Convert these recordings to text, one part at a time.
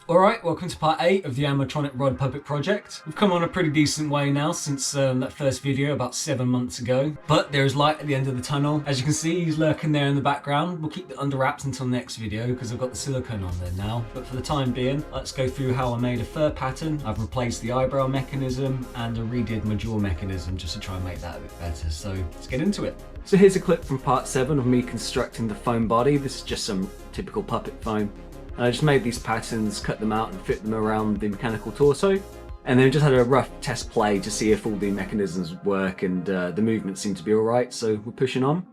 Alright, welcome to part 8 of the Animatronic Rod Puppet project. We've come on a pretty decent way now since that first video about 7 months ago. But there is light at the end of the tunnel. As you can see, he's lurking there in the background. We'll keep it under wraps until next video because I've got the silicone on there now. But for the time being, let's go through how I made a fur pattern. I've replaced the eyebrow mechanism and I redid my jaw mechanism just to try and make that a bit better. So let's get into it. So here's a clip from part 7 of me constructing the foam body. This is just some typical puppet foam. I just made these patterns, cut them out and fit them around the mechanical torso, and then just had a rough test play to see if all the mechanisms would work, and the movements seemed to be alright, so we're pushing on.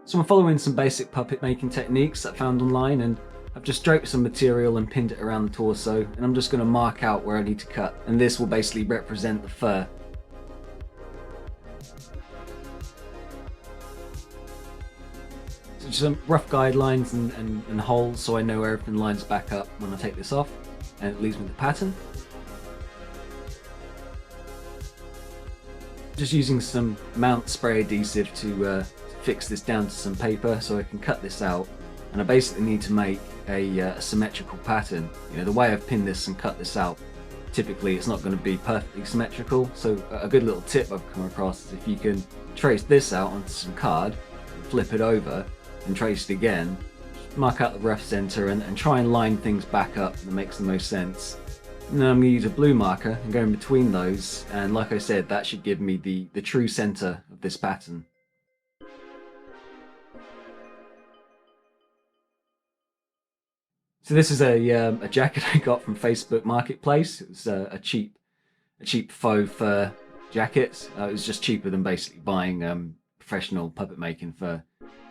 So I'm following some basic puppet making techniques that I found online, and I've just draped some material and pinned it around the torso, and I'm just going to mark out where I need to cut, and this will basically represent the fur. Just some rough guidelines and holes so I know everything lines back up when I take this off, and it leaves me the pattern. Just using some mount spray adhesive to fix this down to some paper so I can cut this out, and I basically need to make a symmetrical pattern. You know, the way I've pinned this and cut this out, typically it's not going to be perfectly symmetrical, so a good little tip I've come across is if you can trace this out onto some card, flip it over, and trace it again, mark out the rough center and try and line things back up that makes the most sense. And then I'm going to use a blue marker and go in between those, and like I said, that should give me the true center of this pattern. So this is a jacket I got from Facebook Marketplace. It was a cheap faux fur jacket. It was just cheaper than basically buying professional puppet making fur.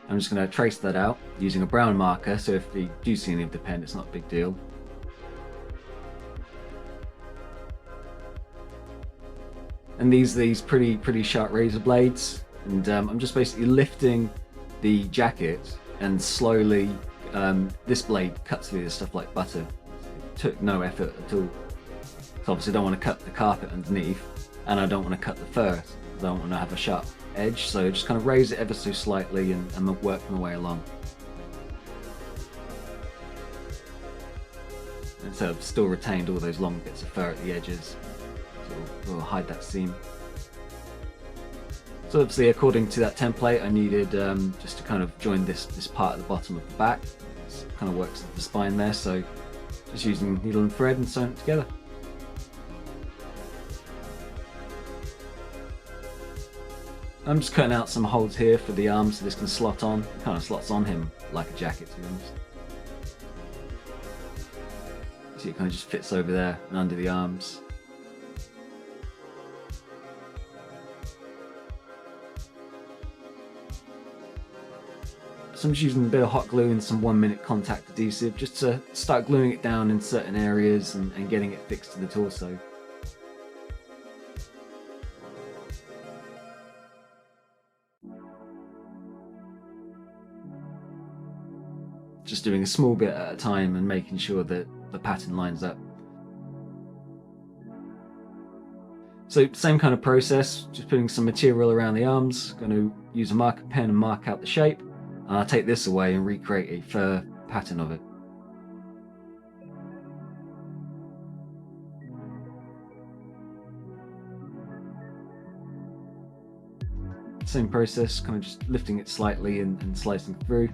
I'm just going to trace that out using a brown marker, so if you do see any of the pen, it's not a big deal. And these pretty sharp razor blades, and I'm just basically lifting the jacket and slowly this blade cuts through this stuff like butter. It took no effort at all. So obviously I don't want to cut the carpet underneath, and I don't want to cut the fur. I don't want to have a sharp edge, so just kind of raise it ever so slightly and work my way along. And so I've still retained all those long bits of fur at the edges, so we'll hide that seam. So obviously according to that template I needed just to kind of join this part at the bottom of the back. It kind of works with the spine there, so just using needle and thread and sewing it together. I'm just cutting out some holes here for the arms so this can slot on. It kind of slots on him like a jacket, to be honest. See, it kind of just fits over there and under the arms. So I'm just using a bit of hot glue and some 1-minute contact adhesive just to start gluing it down in certain areas and getting it fixed to the torso. Just doing a small bit at a time and making sure that the pattern lines up. So same kind of process, just putting some material around the arms. Going to use a marker pen and mark out the shape. And I'll take this away and recreate a fur pattern of it. Same process, kind of just lifting it slightly and slicing through.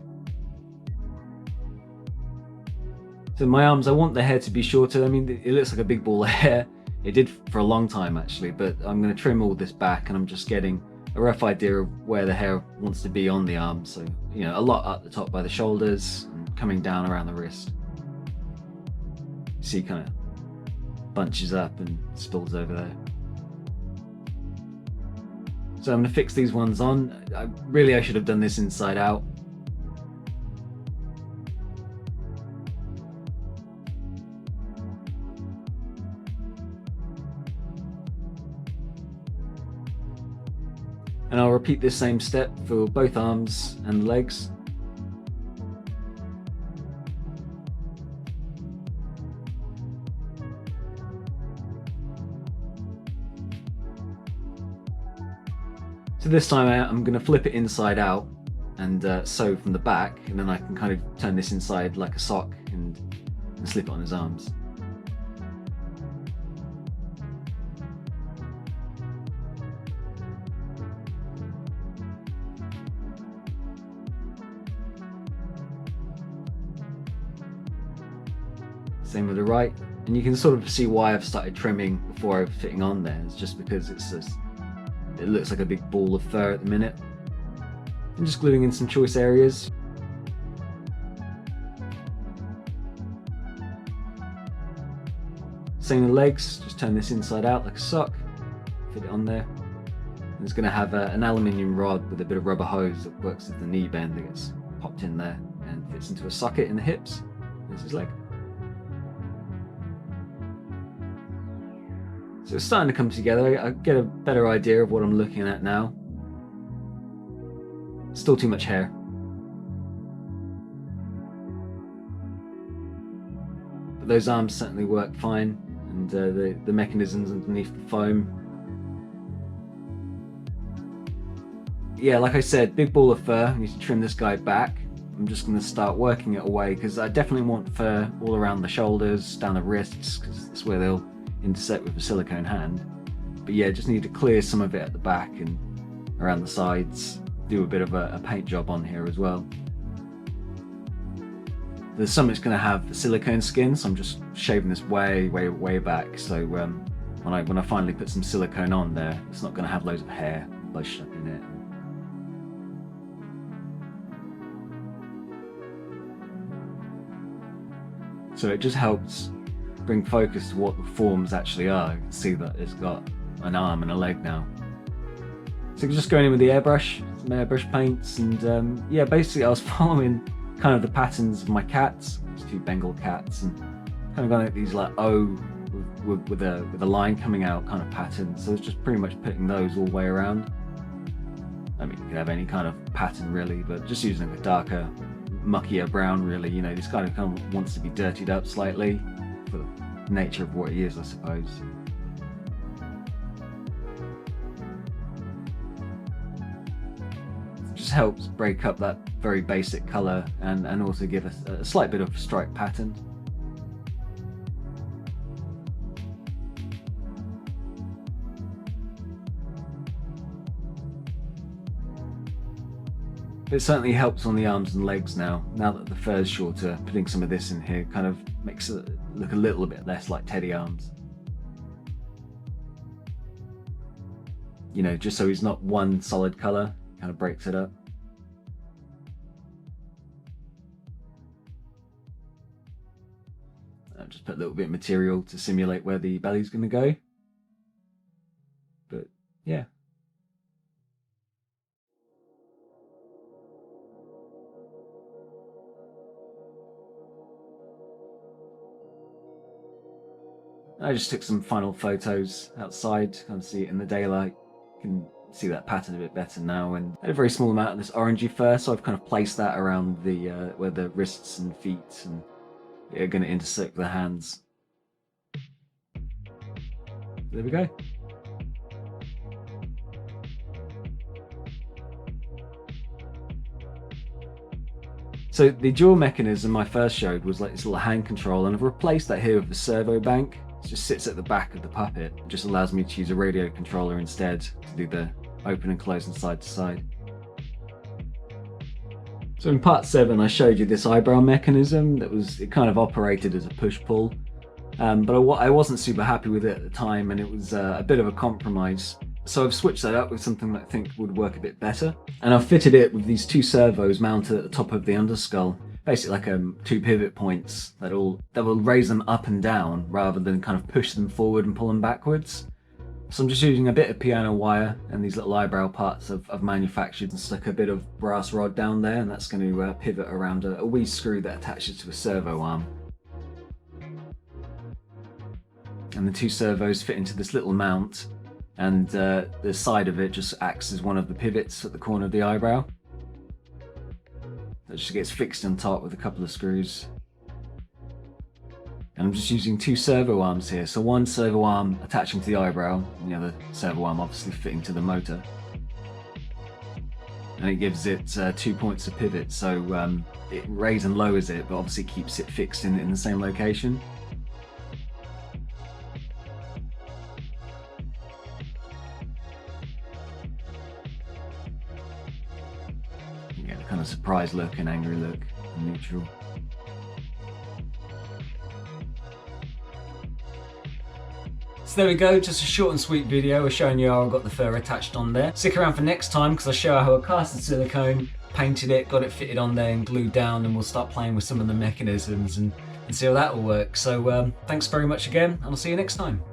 So my arms, I want the hair to be shorter. I mean, it looks like a big ball of hair. It did for a long time actually, but I'm going to trim all this back and I'm just getting a rough idea of where the hair wants to be on the arm. So, you know, a lot up the top by the shoulders and coming down around the wrist. See, kind of bunches up and spills over there. So I'm going to fix these ones on. I should have done this inside out. And I'll repeat this same step for both arms and legs. So this time I'm going to flip it inside out and sew from the back, and then I can kind of turn this inside like a sock and slip it on his arms. Same with the right, and you can sort of see why I've started trimming before I'm fitting on there. It's just because it looks like a big ball of fur at the minute. I'm just gluing in some choice areas. Same with the legs, just turn this inside out like a sock, fit it on there. And it's going to have an aluminium rod with a bit of rubber hose that works with the knee bend that gets popped in there and fits into a socket in the hips. There's his leg. So it's starting to come together. I get a better idea of what I'm looking at now. Still too much hair. But those arms certainly work fine, and the mechanisms underneath the foam. Yeah, like I said, big ball of fur. I need to trim this guy back. I'm just going to start working it away because I definitely want fur all around the shoulders, down the wrists, because that's where they'll intersect with a silicone hand. But yeah, just need to clear some of it at the back and around the sides. Do a bit of a paint job on here as well. There's some that's going to have silicone skin, so I'm just shaving this way back. So when I finally put some silicone on there, it's not going to have loads of hair bunched up in it. So it just helps bring focus to what the forms actually are. You can see that it's got an arm and a leg now. So just going in with the airbrush, some airbrush paints, and yeah, basically I was following kind of the patterns of my cats, these two Bengal cats, and kind of going at these like O with a line coming out kind of patterns. So it's just pretty much putting those all the way around. I mean, you could have any kind of pattern really, but just using a darker, muckier brown really. You know, this kind of wants to be dirtied up slightly for the nature of what he is, I suppose. It just helps break up that very basic colour and also give us a slight bit of stripe pattern. It certainly helps on the arms and legs now that the fur's shorter. Putting some of this in here kind of makes it look a little bit less like teddy arms. You know, just so he's not one solid colour, kind of breaks it up. I'll just put a little bit of material to simulate where the belly's going to go. But yeah. I just took some final photos outside, kind of see it in the daylight. You can see that pattern a bit better now, and I had a very small amount of this orangey fur, so I've kind of placed that around the where the wrists and feet and are going to intersect the hands. There we go. So the jaw mechanism I first showed was like this little hand control, and I've replaced that here with the servo bank. It just sits at the back of the puppet. It just allows me to use a radio controller instead to do the open and close and side to side. So in part 7 I showed you this eyebrow mechanism it kind of operated as a push-pull, but I wasn't super happy with it at the time, and it was a bit of a compromise. So I've switched that up with something that I think would work a bit better, and I've fitted it with these two servos mounted at the top of the underskull. Basically like two pivot points that will raise them up and down rather than kind of push them forward and pull them backwards. So I'm just using a bit of piano wire and these little eyebrow parts I've manufactured and stuck a bit of brass rod down there, and that's going to pivot around a wee screw that attaches to a servo arm. And the two servos fit into this little mount, and the side of it just acts as one of the pivots at the corner of the eyebrow. That just gets fixed on top with a couple of screws. And I'm just using two servo arms here, so one servo arm attaching to the eyebrow, and the other servo arm obviously fitting to the motor. and it gives it 2 points of pivot, so it raises and lowers it, but obviously keeps it fixed in the same location. You get a kind of surprised look and angry look, and neutral. So there we go, just a short and sweet video of showing you how I got the fur attached on there. Stick around for next time because I show how I casted silicone, painted it, got it fitted on there and glued down, and we'll start playing with some of the mechanisms and see how that will work. So thanks very much again, and I'll see you next time.